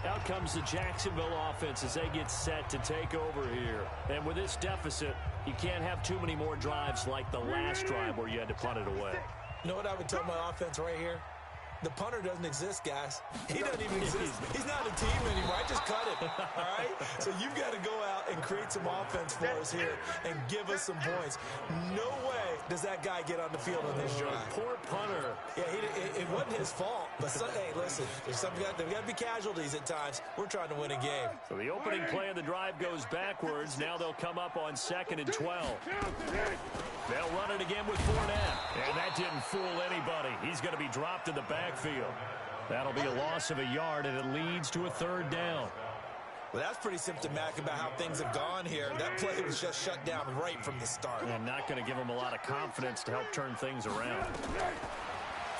Out comes the Jacksonville offense as they get set to take over here. And with this deficit, you can't have too many more drives like the last drive where you had to punt it away. You know what I would tell my offense right here? The punter doesn't exist, guys. He doesn't even exist. He's not a team anymore. I just cut him, all right? So you've got to go out and create some offense for us here and give us some points. No way does that guy get on the field on this drive. Poor punter. Yeah, it wasn't his fault. But, hey, listen, there's got to be casualties at times. We're trying to win a game. So the opening play of the drive goes backwards. Now they'll come up on 2nd and 12. They'll run it again with Fournette. And that didn't fool anybody. He's going to be dropped in the backfield. That'll be a loss of a yard, and it leads to a 3rd down. Well, that's pretty symptomatic about how things have gone here. That play was just shut down right from the start. And not going to give him a lot of confidence to help turn things around.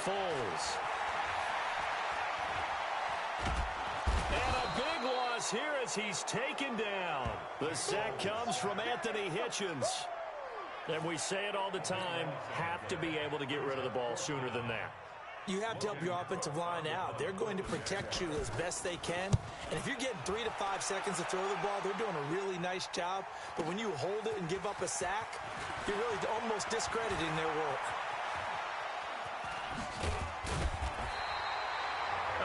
Foles. And a big loss here as he's taken down. The sack comes from Anthony Hitchens. And we say it all the time, have to be able to get rid of the ball sooner than that. You have to help your offensive line out. They're going to protect you as best they can. And if you're getting 3 to 5 seconds to throw the ball, they're doing a really nice job. But when you hold it and give up a sack, you're really almost discrediting their work.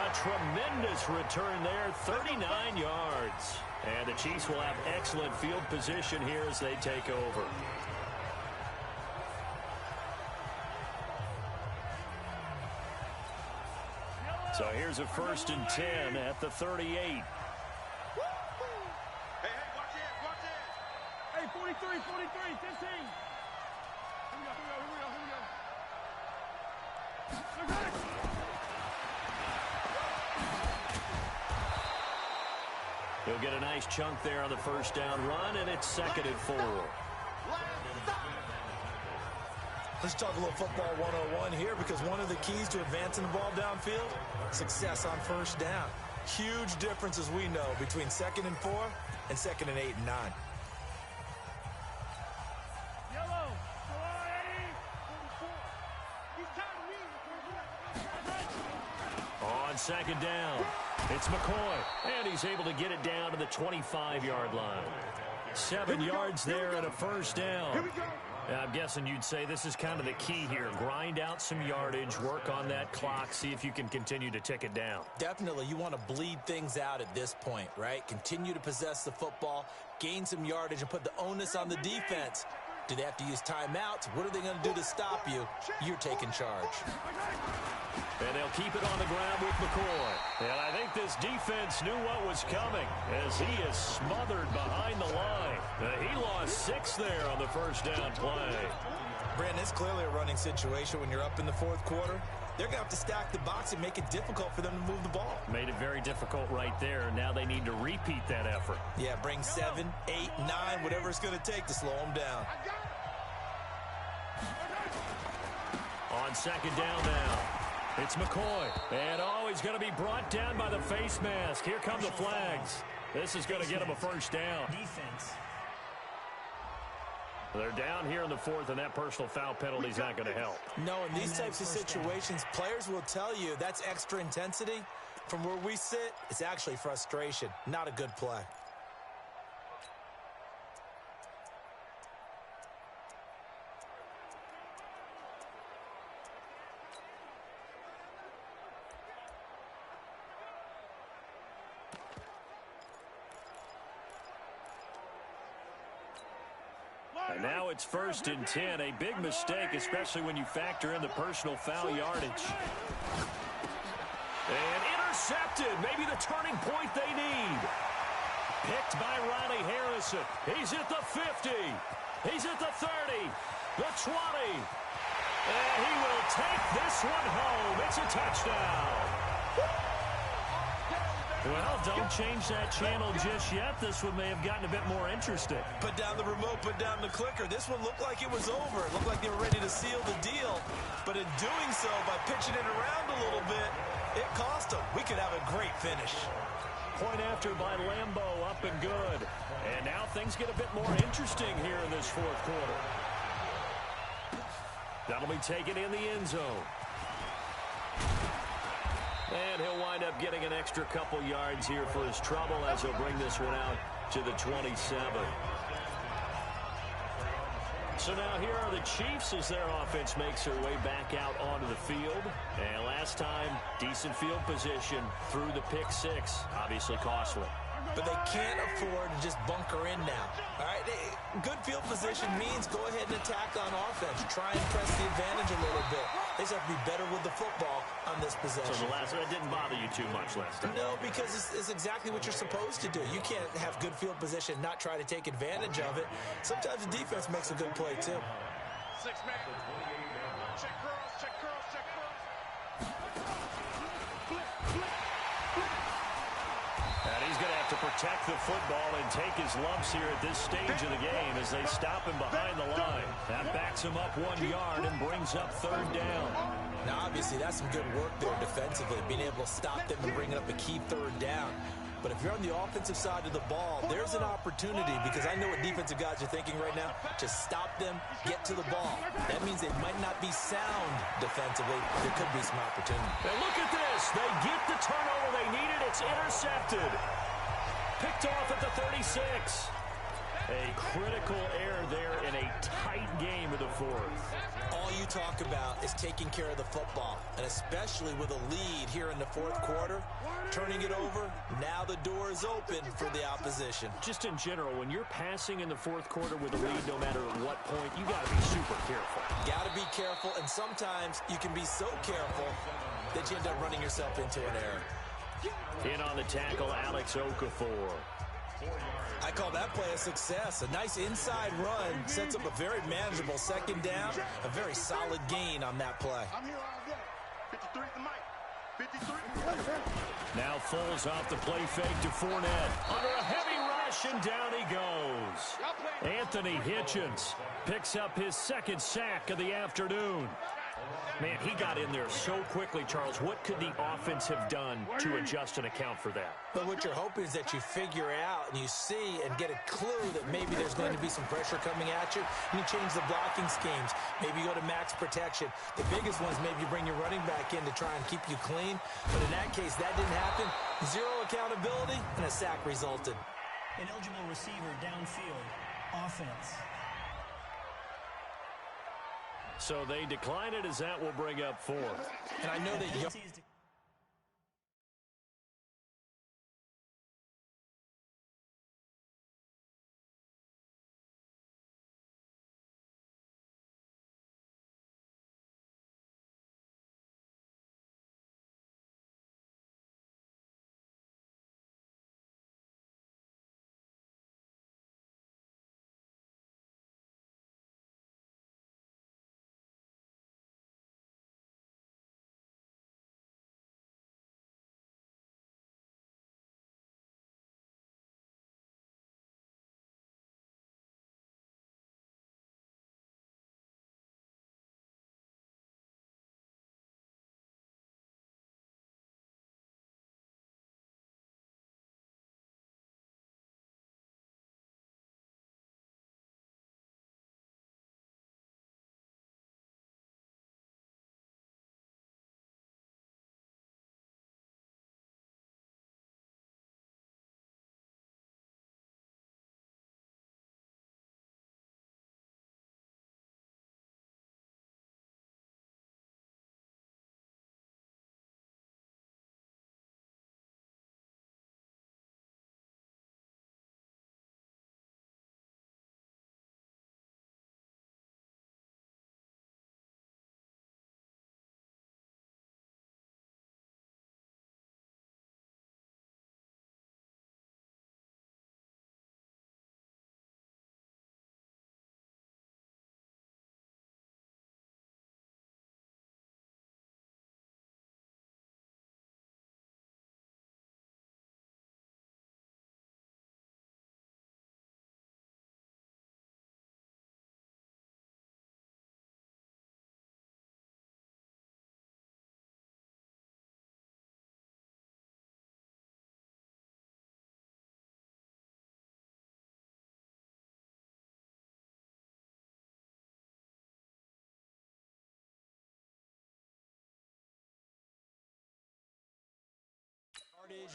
A tremendous return there, 39 yards. And the Chiefs will have excellent field position here as they take over. So here's a 1st and 10 at the 38. Hey, watch it. Hey, 43, 15. Here we go. He'll get a nice chunk there on the 1st down run, and it's 2nd and 4. Let's talk a little football 101 here, because one of the keys to advancing the ball downfield, success on first down. Huge difference, as we know, between 2nd and 4 and 2nd and 8 and 9. Yellow. On 2nd down, it's McCoy, and he's able to get it down to the 25-yard line. 7 yards there and a first down. I'm guessing you'd say this is kind of the key here. Grind out some yardage, work on that clock, see if you can continue to tick it down. Definitely, you want to bleed things out at this point, right? Continue to possess the football, gain some yardage, and put the onus on the defense. Do they have to use timeouts? What are they going to do to stop you? You're taking charge. And they'll keep it on the ground with McCoy. And I think this defense knew what was coming as he is smothered behind the line. He lost 6 there on the first down play. Brandon, it's clearly a running situation when you're up in the 4th quarter. They're going to have to stack the box and make it difficult for them to move the ball. Made it very difficult right there. Now they need to repeat that effort. Yeah, bring 7, 8, 9, whatever it's going to take to slow them down. On 2nd down now, it's McCoy. And he's going to be brought down by the face mask. Here come the flags. This is going to get him a first down. Defense. They're down here in the 4th, and that personal foul penalty is not going to help. No, in these types of situations, players will tell you that's extra intensity. From where we sit, it's actually frustration, not a good play. And now it's 1st and 10. A big mistake, especially when you factor in the personal foul yardage. And intercepted. Maybe the turning point they need. Picked by Riley Harrison. He's at the 50. He's at the 30. The 20. And he will take this one home. It's a touchdown. Well, don't change that channel just yet. This one may have gotten a bit more interesting. Put down the remote, put down the clicker. This one looked like it was over. It looked like they were ready to seal the deal. But in doing so, by pitching it around a little bit, it cost them. We could have a great finish. Point after by Lambeau, up and good. And now things get a bit more interesting here in this 4th quarter. That'll be taken in the end zone. And he'll wind up getting an extra couple yards here for his trouble as he'll bring this one out to the 27. So now here are the Chiefs as their offense makes their way back out onto the field. And last time, decent field position through the pick 6, obviously costly. But they can't afford to just bunker in now. All right, good field position means go ahead and attack on offense. Try and press the advantage a little bit. They just have to be better with the football on this possession. So the last one didn't bother you too much last time? No, because it's exactly what you're supposed to do. You can't have good field position, not try to take advantage of it. Sometimes the defense makes a good play, too. 6-man. Check cross, check cross, check cross. Flip, flip. And he's going to have to protect the football and take his lumps here at this stage of the game as they stop him behind the line. That backs him up 1 yard and brings up 3rd down. Now, obviously, that's some good work there defensively, being able to stop them and bring up a key 3rd down. But if you're on the offensive side of the ball, there's an opportunity, because I know what defensive guys are thinking right now. Just stop them, get to the ball. That means they might not be sound defensively. There could be some opportunity. And look at this. They get the turnover they needed. It's intercepted. Picked off at the 36. A critical error there in a tight game of the 4th. All you talk about is taking care of the football, and especially with a lead here in the 4th quarter, turning it over, now the door is open for the opposition. Just in general, when you're passing in the 4th quarter with a lead, no matter at what point, you got to be super careful. Got to be careful, and sometimes you can be so careful that you end up running yourself into an error. In on the tackle, Alex Okafor. I call that play a success. A nice inside run sets up a very manageable 2nd down. A very solid gain on that play. I'm here all day. 53 at the mic. Now Foles off the play fake to Fournette. Under a heavy rush, and down he goes. Anthony Hitchens picks up his second sack of the afternoon. Man, he got in there so quickly, Charles. What could the offense have done to adjust and account for that? But what you're hoping is that you figure out and you see and get a clue that maybe there's going to be some pressure coming at you, and you change the blocking schemes. Maybe you go to max protection. The biggest one is maybe you bring your running back in to try and keep you clean. But in that case, that didn't happen. Zero accountability, and a sack resulted. Ineligible receiver downfield. Offense. So they decline it as that will bring up fourth. And I know that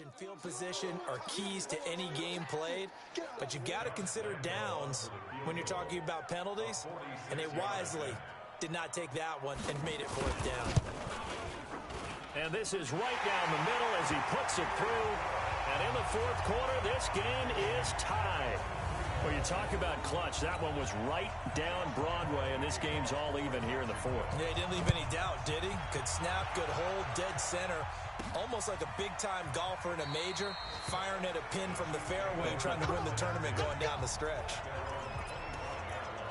and field position are keys to any game played, but you've got to consider downs when you're talking about penalties, and they wisely did not take that one and made it fourth down. And this is right down the middle as he puts it through. And in the fourth quarter, this game is tied. Well, you talk about clutch. That one was right down Broadway, and this game's all even here in the fourth. Yeah, he didn't leave any doubt, did he? Good snap, good hold, dead center. Almost like a big-time golfer in a major, firing at a pin from the fairway, trying to win the tournament going down the stretch.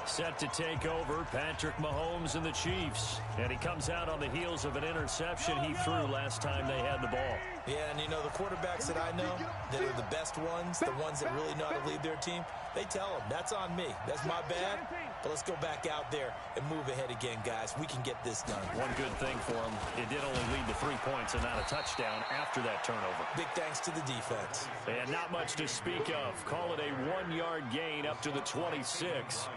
Set to take over, Patrick Mahomes and the Chiefs. And he comes out on the heels of an interception he threw last time they had the ball. Yeah, and you know, the quarterbacks that I know that are the best ones, the ones that really know how to lead their team, they tell them, that's on me. That's my bad. But let's go back out there and move ahead again, guys. We can get this done. One good thing for him, it did only lead to 3 points and not a touchdown after that turnover. Big thanks to the defense. And not much to speak of. Call it a 1-yard gain up to the 26.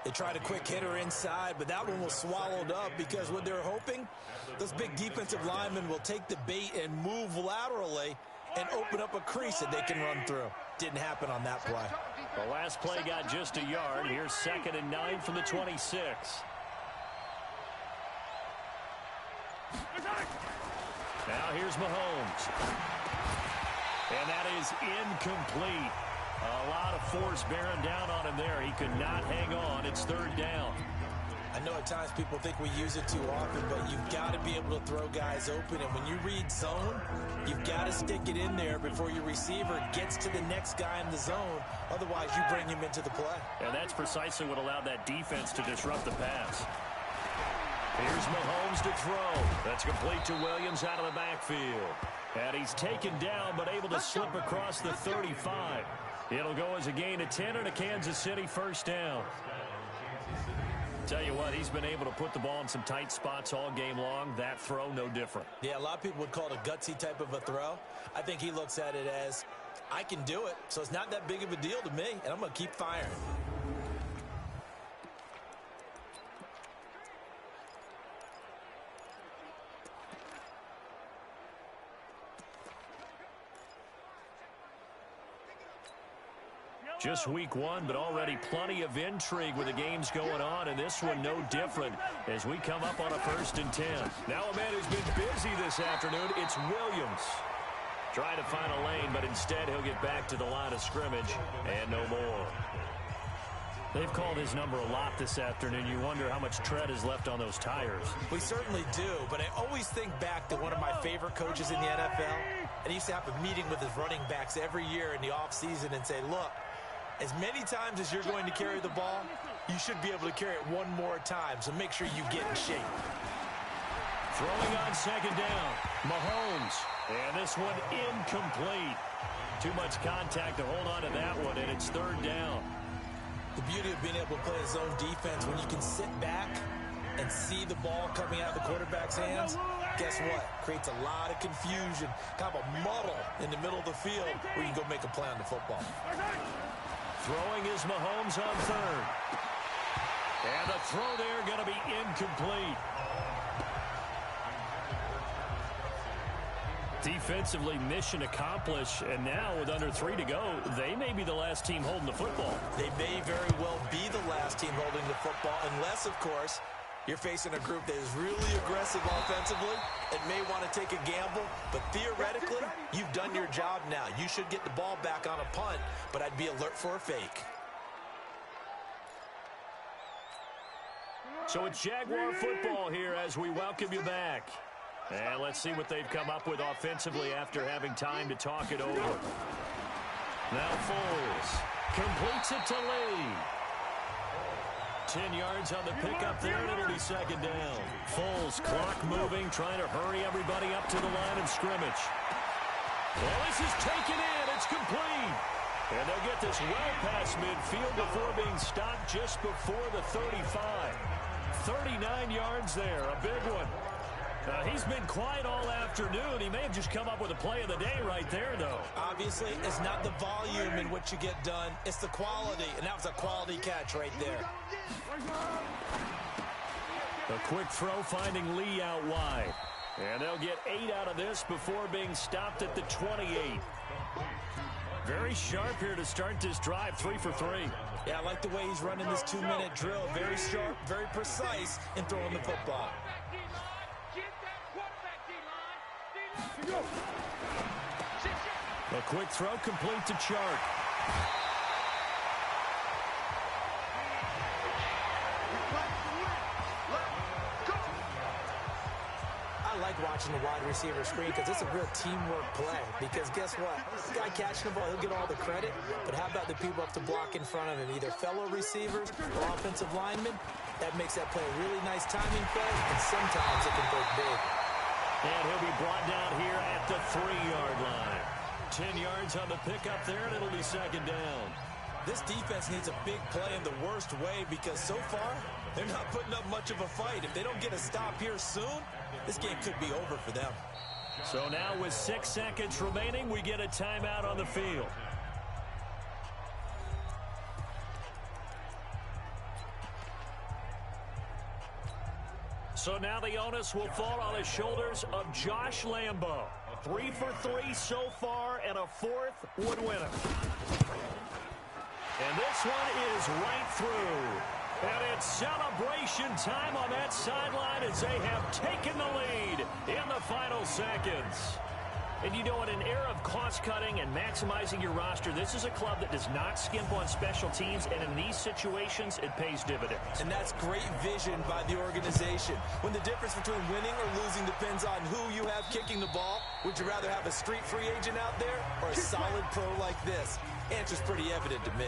They tried a quick hitter inside, but that one was swallowed up because what they're hoping, those big defensive linemen will take the bait and move laterally and open up a crease that they can run through. Didn't happen on that play. The last play got just a yard. Here's 2nd and 9 from the 26. Now here's Mahomes. And that is incomplete. A lot of force bearing down on him there. He could not hang on. It's 3rd down. I know at times people think we use it too often, but you've got to be able to throw guys open. And when you read zone, you've got to stick it in there before your receiver gets to the next guy in the zone. Otherwise, you bring him into the play. And that's precisely what allowed that defense to disrupt the pass. Here's Mahomes to throw. That's complete to Williams out of the backfield. And he's taken down, but able to slip across the 35. It'll go as a gain of 10 and a Kansas City first down. Tell you what, he's been able to put the ball in some tight spots all game long. That throw, no different. Yeah, a lot of people would call it a gutsy type of a throw. I think he looks at it as, I can do it, so it's not that big of a deal to me, and I'm going to keep firing. Just week one, but already plenty of intrigue with the games going on, and this one no different as we come up on a 1st and 10. Now a man who's been busy this afternoon, it's Williams. Trying to find a lane, but instead he'll get back to the line of scrimmage and no more. They've called his number a lot this afternoon. You wonder how much tread is left on those tires. We certainly do, but I always think back to one of my favorite coaches in the NFL, and he used to have a meeting with his running backs every year in the offseason and say, look, as many times as you're going to carry the ball, you should be able to carry it one more time, so make sure you get in shape. Throwing on 2nd down, Mahomes. And this one incomplete. Too much contact to hold on to that one, and it's 3rd down. The beauty of being able to play a zone defense when you can sit back and see the ball coming out of the quarterback's hands, guess what? Creates a lot of confusion, kind of a muddle in the middle of the field where you can go make a play on the football. Throwing is Mahomes on 3rd. And the throw there going to be incomplete. Defensively, mission accomplished, and now with under 3 to go, they may be the last team holding the football. They may very well be the last team holding the football, unless, of course, you're facing a group that is really aggressive offensively and may want to take a gamble, but theoretically, you've done your job now. You should get the ball back on a punt, but I'd be alert for a fake. So it's Jaguar football here as we welcome you back. And let's see what they've come up with offensively after having time to talk it over. Now Foles completes it to Lee. 10 yards on the pickup there, and it'll be 2nd down. Foles, clock moving, trying to hurry everybody up to the line of scrimmage. Well, this is taken in. It's complete. And they'll get this well past midfield before being stopped just before the 35. 39 yards there, a big one. He's been quiet all afternoon. He may have just come up with a play of the day right there, though. Obviously, it's not the volume in which you get done. It's the quality, and that was a quality catch right there. A quick throw finding Lee out wide. And they'll get 8 out of this before being stopped at the 28. Very sharp here to start this drive, 3 for 3. Yeah, I like the way he's running this 2-minute drill. Very sharp, very precise in throwing the football. A quick throw complete to Chark. I like watching the wide receiver screen because it's a real teamwork play. Because guess what? This guy catching the ball, he'll get all the credit. But how about the people up to block in front of him? Either fellow receivers or offensive linemen. That makes that play a really nice timing play, and sometimes it can break big. And he'll be brought down here at the 3-yard line. 10 yards on the pickup there, and it'll be 2nd down. This defense needs a big play in the worst way because so far, they're not putting up much of a fight. If they don't get a stop here soon, this game could be over for them. So now with 6 seconds remaining, we get a timeout on the field. So now the onus will fall on the shoulders of Josh Lambo. 3 for 3 so far, and a 4th would win it. And this one is right through. And it's celebration time on that sideline as they have taken the lead in the final seconds. And you know, in an era of cost-cutting and maximizing your roster, this is a club that does not skimp on special teams, and in these situations, it pays dividends. And that's great vision by the organization. When the difference between winning or losing depends on who you have kicking the ball, would you rather have a street free agent out there or a solid pro like this? Answer's pretty evident to me.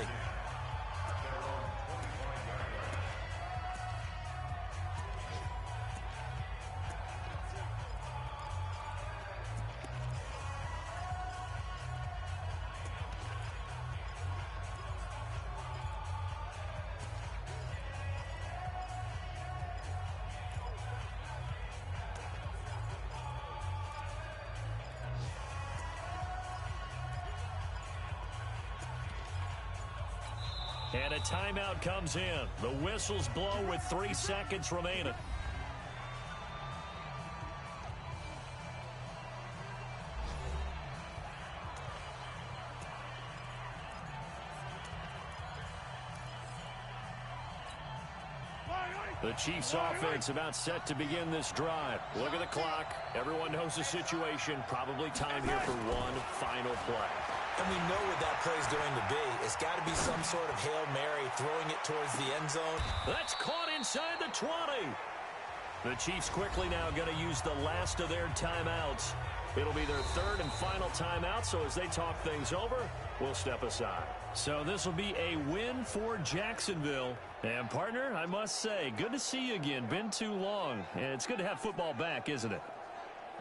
And a timeout comes in. The whistles blow with 3 seconds remaining. The Chiefs offense about set to begin this drive. Look at the clock. Everyone knows the situation. Probably time here for one final play. And we know what that play is going to be. It's got to be some sort of Hail Mary, throwing it towards the end zone. That's caught inside the 20. The Chiefs quickly now going to use the last of their timeouts. It'll be their third and final timeout, so as they talk things over, we'll step aside. So this will be a win for Jacksonville. And, partner, I must say, good to see you again. Been too long. And it's good to have football back, isn't it?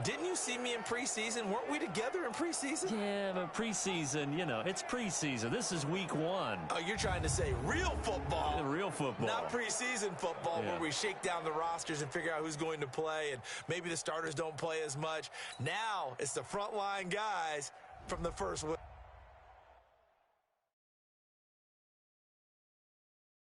Didn't you see me in preseason? Weren't we together in preseason? Yeah, but preseason, you know, it's preseason. This is week 1. Oh, you're trying to say real football. Real football. Not preseason football, where we shake down the rosters and figure out who's going to play, and maybe the starters don't play as much. Now it's the frontline guys from the first week.